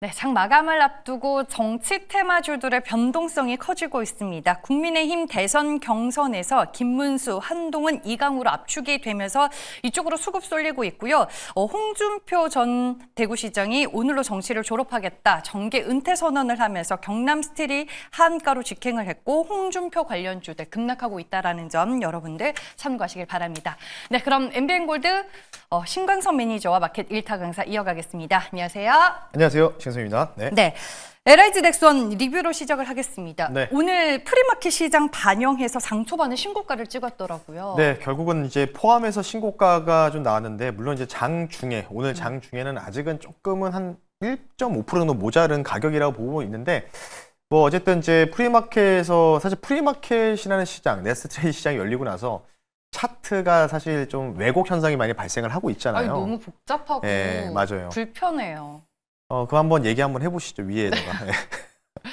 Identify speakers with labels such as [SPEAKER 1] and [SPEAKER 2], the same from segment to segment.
[SPEAKER 1] 네, 장 마감을 앞두고 정치 테마주들의 변동성이 커지고 있습니다. 국민의힘 대선 경선에서 김문수, 한동훈, 이강우로 압축이 되면서 이쪽으로 수급 쏠리고 있고요. 홍준표 전 대구시장이 오늘로 정치를 졸업하겠다, 정계 은퇴 선언을 하면서 경남 스틸이 한가로 직행을 했고 홍준표 관련주들 급락하고 있다는 점 여러분들 참고하시길 바랍니다. 네, 그럼 MBN골드 신광선 매니저와 마켓 1타 강사 이어가겠습니다. 안녕하세요.
[SPEAKER 2] 안녕하세요. 신성입니다.
[SPEAKER 1] 네. LIG 넥스원 리뷰로 시작을 하겠습니다.
[SPEAKER 2] 네.
[SPEAKER 1] 오늘 프리마켓 시장 반영해서 장 초반에 신고가를 찍었더라고요.
[SPEAKER 2] 네, 결국은 이제 포함해서 신고가가 좀 나왔는데, 물론 이제 장 중에, 오늘 장 중에는 아직은 조금은 한 1.5% 정도 모자른 가격이라고 보고 있는데, 뭐 어쨌든 이제 프리마켓에서, 사실 프리마켓이라는 시장, 네스트레이드 시장이 열리고 나서 차트가 사실 좀 왜곡 현상이 많이 발생을 하고 있잖아요.
[SPEAKER 1] 아니, 너무 복잡하고
[SPEAKER 2] 네, 맞아요.
[SPEAKER 1] 불편해요.
[SPEAKER 2] 그거 한번 얘기 한번 해보시죠, 위에다가. 네.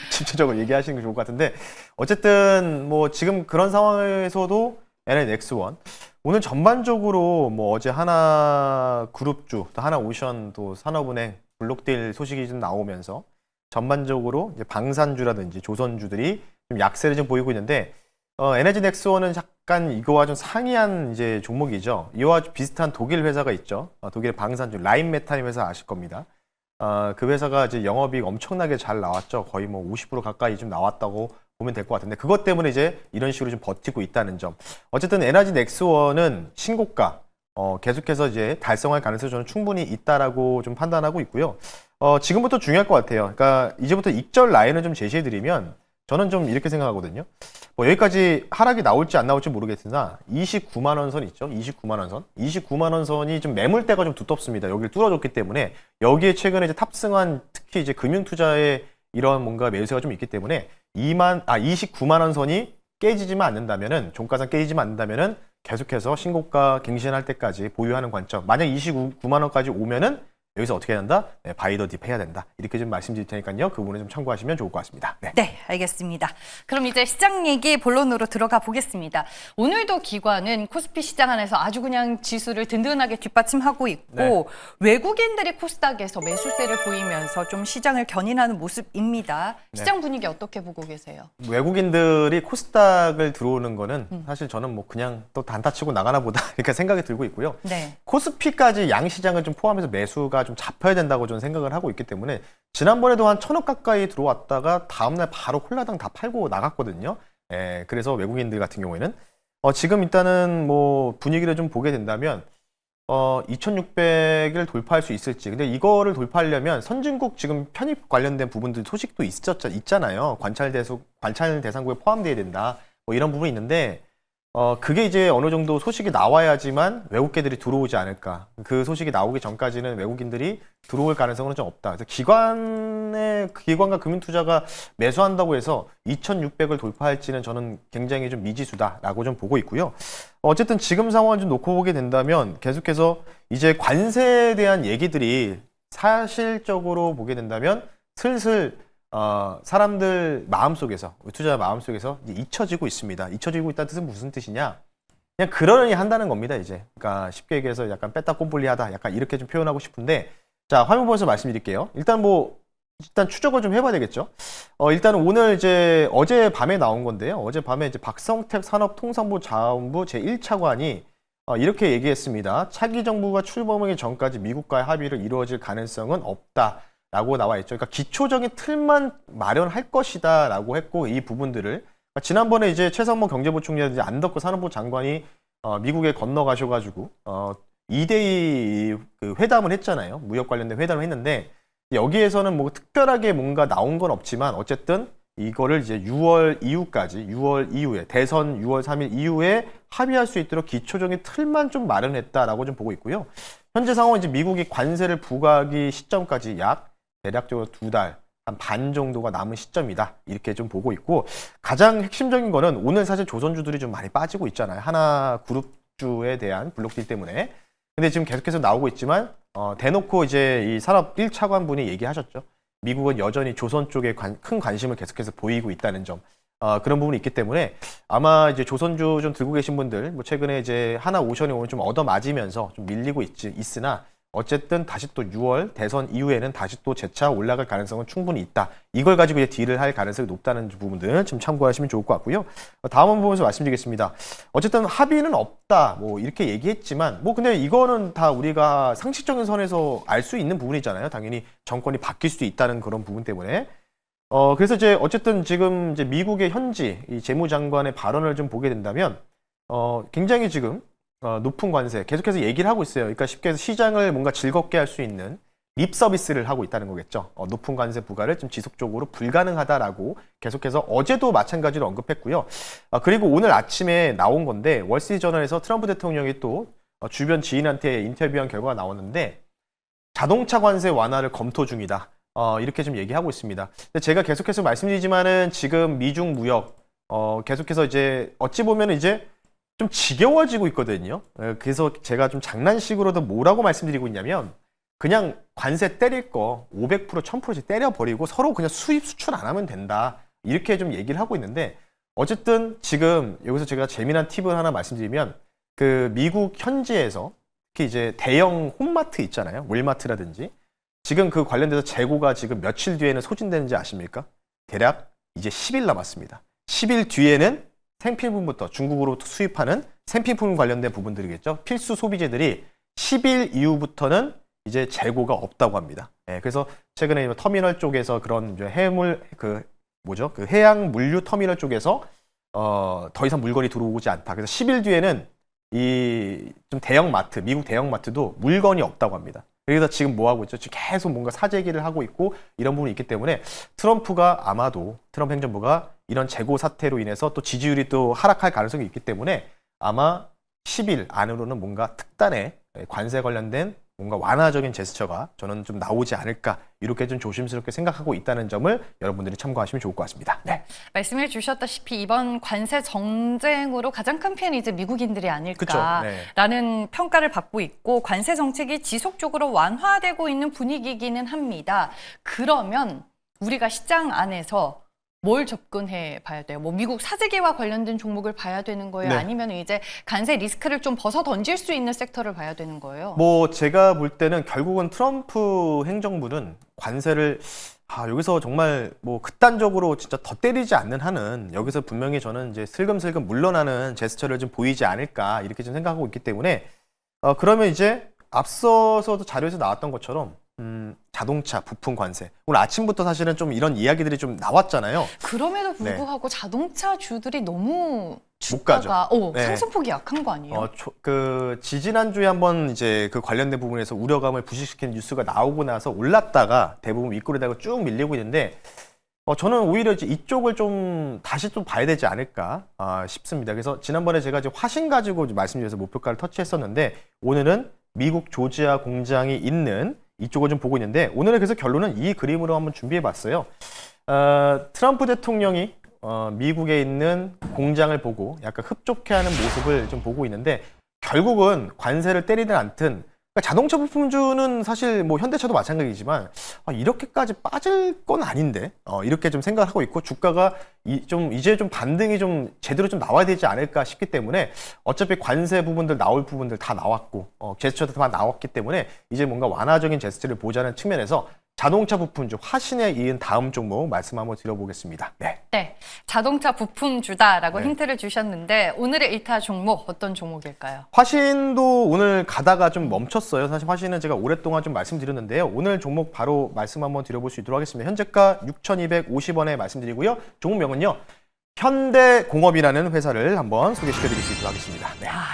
[SPEAKER 2] 집중적으로 얘기하시는 게 좋을 것 같은데, 어쨌든 뭐 지금 그런 상황에서도 LNX1 오늘 전반적으로 뭐 어제 하나그룹주, 또 하나오션, 또 산업은행, 블록딜 소식이 좀 나오면서 전반적으로 이제 방산주라든지 조선주들이 좀 약세를 좀 보이고 있는데, 에너지넥스원은 약간 이거와 좀 상이한 이제 종목이죠. 이와 비슷한 독일 회사가 있죠. 독일 방산주 라인메탄 회사 아실 겁니다. 그 회사가 이제 영업이익 엄청나게 잘 나왔죠. 거의 뭐 50% 가까이 좀 나왔다고 보면 될 것 같은데, 그것 때문에 이제 이런 식으로 좀 버티고 있다는 점. 어쨌든 에너지 넥스원은 신고가 계속해서 이제 달성할 가능성이 저는 충분히 있다라고 좀 판단하고 있고요. 지금부터 중요할 것 같아요. 그러니까 이제부터 익절 라인을 좀 제시해드리면, 저는 좀 이렇게 생각하거든요. 뭐 여기까지 하락이 나올지 안 나올지 모르겠으나 29만 원 선 있죠. 29만 원 선. 29만 원 선이 좀 매물대가 좀 두텁습니다. 여기를 뚫어줬기 때문에 여기에 최근에 이제 탑승한, 특히 이제 금융투자에 이런 뭔가 매수세가 좀 있기 때문에 29만 원 선이 깨지지만 않는다면은, 종가상 깨지지만 않는다면은 계속해서 신고가 갱신할 때까지 보유하는 관점. 만약 29만 원까지 오면은 여기서 어떻게 해야 된다? 네, 바이 더 딥 해야 된다. 이렇게 좀 말씀드릴 테니까요. 그 부분을 좀 참고하시면 좋을 것 같습니다. 네.
[SPEAKER 1] 네, 알겠습니다. 그럼 이제 시장 얘기 본론으로 들어가 보겠습니다. 오늘도 기관은 코스피 시장 안에서 아주 그냥 지수를 든든하게 뒷받침하고 있고,
[SPEAKER 2] 네.
[SPEAKER 1] 외국인들이 코스닥에서 매수세를 보이면서 좀 시장을 견인하는 모습입니다. 시장 분위기 어떻게 보고 계세요?
[SPEAKER 2] 외국인들이 코스닥을 들어오는 거는 사실 저는 뭐 그냥 또 단타 치고 나가나 보다 이렇게 생각이 들고 있고요.
[SPEAKER 1] 네.
[SPEAKER 2] 코스피까지 양시장을 좀 포함해서 매수가 좀 잡혀야 된다고 저는 생각을 하고 있기 때문에, 지난번에도 한 1,000억 가까이 들어왔다가 다음날 바로 홀라당 다 팔고 나갔거든요. 그래서 외국인들 같은 경우에는 지금 일단은 뭐 분위기를 좀 보게 된다면 2,600을 돌파할 수 있을지. 근데 이거를 돌파하려면 선진국 지금 편입 관련된 부분들 소식도 있잖아요. 관찰 대상국에 포함돼야 된다. 뭐 이런 부분이 있는데, 그게 이제 어느 정도 소식이 나와야지만 외국계들이 들어오지 않을까. 그 소식이 나오기 전까지는 외국인들이 들어올 가능성은 좀 없다. 그래서 기관과 금융투자가 매수한다고 해서 2,600을 돌파할지는 저는 굉장히 좀 미지수다라고 좀 보고 있고요. 어쨌든 지금 상황을 좀 놓고 보게 된다면, 계속해서 이제 관세에 대한 얘기들이 사실적으로 보게 된다면 슬슬 사람들 마음속에서, 투자자 마음속에서 이제 잊혀지고 있습니다. 잊혀지고 있다는 뜻은 무슨 뜻이냐? 그냥 그러려니 한다는 겁니다, 이제. 그러니까 쉽게 얘기해서 약간 뺐다 꼼불리하다, 약간 이렇게 좀 표현하고 싶은데, 자, 화면 보면서 말씀드릴게요. 일단 추적을 좀 해봐야 되겠죠. 일단은 오늘 이제 어제 밤에 나온 건데요. 어제 밤에 이제 박성택 산업통상부 자원부 제1차관이 이렇게 얘기했습니다. 차기 정부가 출범하기 전까지 미국과의 합의를 이루어질 가능성은 없다. 라고 나와 있죠. 그러니까 기초적인 틀만 마련할 것이다 라고 했고, 이 부분들을 지난번에 이제 최상무 경제부총리라든지 안덕호 산업부 장관이 미국에 건너가셔가지고 2대2 그 회담을 했잖아요. 무역 관련된 회담을 했는데, 여기에서는 뭐 특별하게 뭔가 나온 건 없지만 어쨌든 이거를 이제 6월 이후에 대선 6월 3일 이후에 합의할 수 있도록 기초적인 틀만 좀 마련했다라고 좀 보고 있고요. 현재 상황은 이제 미국이 관세를 부과하기 시점까지 대략적으로 2달, 한 반 정도가 남은 시점이다. 이렇게 좀 보고 있고, 가장 핵심적인 거는 오늘 사실 조선주들이 좀 많이 빠지고 있잖아요. 하나그룹주에 대한 블록딜 때문에. 근데 지금 계속해서 나오고 있지만, 대놓고 이제 이 산업 1차관분이 얘기하셨죠. 미국은 여전히 조선 쪽에 큰 관심을 계속해서 보이고 있다는 점. 그런 부분이 있기 때문에 아마 이제 조선주 좀 들고 계신 분들, 뭐 최근에 이제 하나오션이 오늘 좀 얻어맞으면서 좀 밀리고 있으나, 어쨌든 다시 또 6월 대선 이후에는 다시 또 재차 올라갈 가능성은 충분히 있다. 이걸 가지고 이제 딜을 할 가능성이 높다는 부분들 좀 참고하시면 좋을 것 같고요. 다음 부분에서 말씀드리겠습니다. 어쨌든 합의는 없다. 뭐 이렇게 얘기했지만 뭐 근데 이거는 다 우리가 상식적인 선에서 알 수 있는 부분이잖아요. 당연히 정권이 바뀔 수도 있다는 그런 부분 때문에. 그래서 이제 어쨌든 지금 이제 미국의 현지 이 재무장관의 발언을 좀 보게 된다면 굉장히 지금 높은 관세 계속해서 얘기를 하고 있어요. 그러니까 쉽게 해서 시장을 뭔가 즐겁게 할 수 있는 립 서비스를 하고 있다는 거겠죠. 높은 관세 부과를 좀 지속적으로 불가능하다라고 계속해서 어제도 마찬가지로 언급했고요. 그리고 오늘 아침에 나온 건데 월스트리트저널에서 트럼프 대통령이 또 주변 지인한테 인터뷰한 결과가 나왔는데 자동차 관세 완화를 검토 중이다. 이렇게 좀 얘기하고 있습니다. 근데 제가 계속해서 말씀드리지만은 지금 미중 무역 계속해서 이제 어찌 보면 이제 좀 지겨워지고 있거든요. 그래서 제가 좀 장난식으로도 뭐라고 말씀드리고 있냐면 그냥 관세 때릴 거 500% 1000%씩 때려버리고 서로 그냥 수입 수출 안 하면 된다. 이렇게 좀 얘기를 하고 있는데 어쨌든 지금 여기서 제가 재미난 팁을 하나 말씀드리면 그 미국 현지에서 특히 이제 대형 홈마트 있잖아요. 월마트라든지 지금 그 관련돼서 재고가 지금 며칠 뒤에는 소진되는지 아십니까? 대략 이제 10일 남았습니다. 10일 뒤에는 생필품부터 중국으로부터 수입하는 생필품 관련된 부분들이겠죠. 필수 소비재들이 10일 이후부터는 이제 재고가 없다고 합니다. 그래서 최근에 터미널 쪽에서 그런 이제 해물 그 해양 물류 터미널 쪽에서 더 이상 물건이 들어오지 않다. 그래서 10일 뒤에는 이 좀 대형 마트, 미국 대형 마트도 물건이 없다고 합니다. 그래서 지금 뭐 하고 있죠? 지금 계속 뭔가 사재기를 하고 있고 이런 부분이 있기 때문에 트럼프가 아마도 트럼프 행정부가 이런 재고 사태로 인해서 또 지지율이 또 하락할 가능성이 있기 때문에 아마 10일 안으로는 뭔가 특단의 관세 관련된 뭔가 완화적인 제스처가 저는 좀 나오지 않을까 이렇게 좀 조심스럽게 생각하고 있다는 점을 여러분들이 참고하시면 좋을 것 같습니다. 네.
[SPEAKER 1] 말씀해 주셨다시피 이번 관세 정쟁으로 가장 큰 피해는 이제 미국인들이 아닐까라는 평가를 받고 있고 관세 정책이 지속적으로 완화되고 있는 분위기이기는 합니다. 그러면 우리가 시장 안에서 뭘 접근해 봐야 돼요? 뭐 미국 사재기와 관련된 종목을 봐야 되는 거예요?
[SPEAKER 2] 네.
[SPEAKER 1] 아니면 이제 관세 리스크를 좀 벗어 던질 수 있는 섹터를 봐야 되는 거예요?
[SPEAKER 2] 뭐 제가 볼 때는 결국은 트럼프 행정부는 관세를 여기서 정말 뭐 극단적으로 진짜 더 때리지 않는 한은 여기서 분명히 저는 이제 슬금슬금 물러나는 제스처를 좀 보이지 않을까 이렇게 좀 생각하고 있기 때문에 그러면 이제 앞서서도 자료에서 나왔던 것처럼 자동차 부품 관세. 오늘 아침부터 사실은 좀 이런 이야기들이 좀 나왔잖아요.
[SPEAKER 1] 그럼에도 불구하고 자동차 주들이 너무
[SPEAKER 2] 못 가죠.
[SPEAKER 1] 상승폭이 약한 거 아니에요?
[SPEAKER 2] 그 지지난주에 한번 이제 그 관련된 부분에서 우려감을 부식시키는 뉴스가 나오고 나서 올랐다가 대부분 윗꼬리다가 쭉 밀리고 있는데 저는 오히려 이제 이쪽을 좀 다시 좀 봐야 되지 않을까 싶습니다. 그래서 지난번에 제가 이제 화신 가지고 말씀드려서 목표가를 터치했었는데 오늘은 미국 조지아 공장이 있는 이쪽을 좀 보고 있는데 오늘의 그래서 결론은 이 그림으로 한번 준비해 봤어요. 트럼프 대통령이 미국에 있는 공장을 보고 약간 흡족해하는 모습을 좀 보고 있는데 결국은 관세를 때리든 않든 그러니까 자동차 부품주는 사실 뭐 현대차도 마찬가지지만 이렇게까지 빠질 건 아닌데 이렇게 좀 생각을 하고 있고 주가가 이제 좀 반등이 좀 제대로 좀 나와야 되지 않을까 싶기 때문에 어차피 관세 부분들 나올 부분들 다 나왔고 제스처도 다 나왔기 때문에 이제 뭔가 완화적인 제스처를 보자는 측면에서 자동차 부품주 화신에 이은 다음 종목 말씀 한번 드려보겠습니다.
[SPEAKER 1] 네, 자동차 부품주다라고 힌트를 주셨는데 오늘의 1타 종목 어떤 종목일까요?
[SPEAKER 2] 화신도 오늘 가다가 좀 멈췄어요. 사실 화신은 제가 오랫동안 좀 말씀드렸는데요. 오늘 종목 바로 말씀 한번 드려볼 수 있도록 하겠습니다. 현재가 6,250원에 말씀드리고요. 종목명은요. 현대공업이라는 회사를 한번 소개시켜드릴 수 있도록 하겠습니다.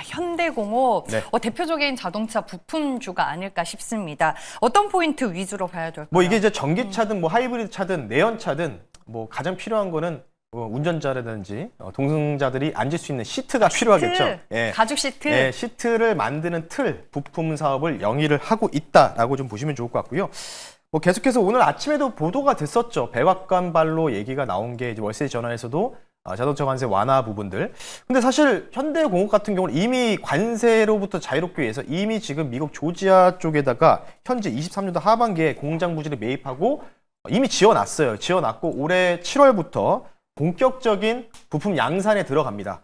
[SPEAKER 1] 현대공업 대표적인 자동차 부품주가 아닐까 싶습니다. 어떤 포인트 위주로 봐야 될까요?
[SPEAKER 2] 뭐 이게 이제 전기차든 뭐 하이브리드 차든 내연차든 뭐 가장 필요한 거는 운전자라든지 동승자들이 앉을 수 있는 시트가 필요하겠죠.
[SPEAKER 1] 가죽 시트.
[SPEAKER 2] 시트를 만드는 틀 부품 사업을 영위를 하고 있다라고 좀 보시면 좋을 것 같고요. 뭐 계속해서 오늘 아침에도 보도가 됐었죠. 백악관발로 얘기가 나온 게 이제 월세저널에서도 자동차 관세 완화 부분들. 근데 사실 현대공업 같은 경우는 이미 관세로부터 자유롭기 위해서 이미 지금 미국 조지아 쪽에다가 현재 23년도 하반기에 공장 부지를 매입하고 이미 지어놨어요. 지어놨고 올해 7월부터 본격적인 부품 양산에 들어갑니다.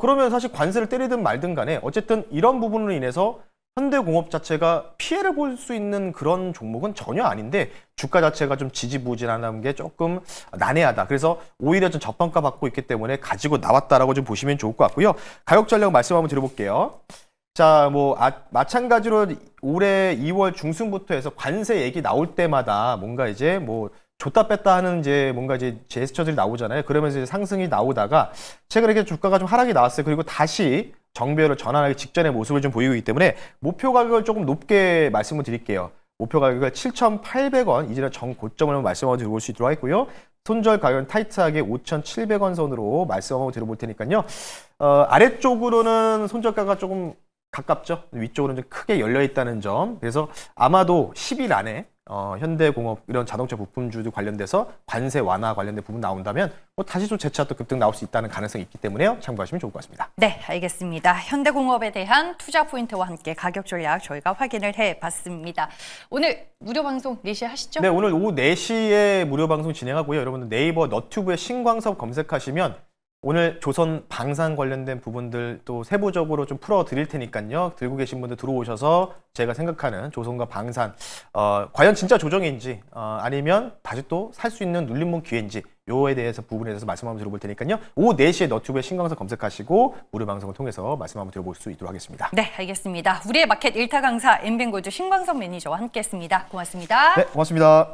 [SPEAKER 2] 그러면 사실 관세를 때리든 말든 간에 어쨌든 이런 부분으로 인해서 현대공업 자체가 피해를 볼 수 있는 그런 종목은 전혀 아닌데 주가 자체가 좀 지지부진하는 게 조금 난해하다. 그래서 오히려 좀 저평가 받고 있기 때문에 가지고 나왔다라고 좀 보시면 좋을 것 같고요. 가격 전략 말씀 한번 드려볼게요. 자, 마찬가지로 올해 2월 중순부터 해서 관세 얘기 나올 때마다 뭔가 이제 줬다 뺐다 하는 이제 뭔가 이제 제스처들이 나오잖아요. 그러면서 이제 상승이 나오다가 최근에 이렇게 주가가 좀 하락이 나왔어요. 그리고 다시 정배열을 전환하기 직전의 모습을 좀 보이고 있기 때문에 목표 가격을 조금 높게 말씀을 드릴게요. 목표 가격을 7,800원, 이제는 정고점을 말씀을 드려볼 수 있도록 하겠고요. 손절 가격은 타이트하게 5,700원 선으로 말씀을 드려볼 테니까요. 아래쪽으로는 손절가가 조금 가깝죠. 위쪽으로는 좀 크게 열려 있다는 점. 그래서 아마도 10일 안에 현대공업 이런 자동차 부품주들 관련돼서 관세 완화 관련된 부분 나온다면 다시 좀 재차 또 급등 나올 수 있다는 가능성이 있기 때문에요. 참고하시면 좋을 것 같습니다.
[SPEAKER 1] 네, 알겠습니다. 현대공업에 대한 투자 포인트와 함께 가격 전략 저희가 확인을 해봤습니다. 오늘 무료 방송 4시에 하시죠?
[SPEAKER 2] 네, 오늘 오후 4시에 무료 방송 진행하고요. 여러분들 네이버 너튜브에 신광섭 검색하시면 오늘 조선 방산 관련된 부분들 또 세부적으로 좀 풀어드릴 테니까요. 들고 계신 분들 들어오셔서 제가 생각하는 조선과 방산 과연 진짜 조정인지 아니면 다시 또 살 수 있는 눌림목 기회인지 요에 대해서 부분에 대해서 말씀 한번 들어볼 테니까요. 오후 4시에 너튜브에 신광섭 검색하시고 무료 방송을 통해서 말씀 한번 들어볼 수 있도록 하겠습니다.
[SPEAKER 1] 네, 알겠습니다. 우리의 마켓 1타 강사 엠뱅골드 신광섭 매니저와 함께했습니다. 고맙습니다.
[SPEAKER 2] 네, 고맙습니다.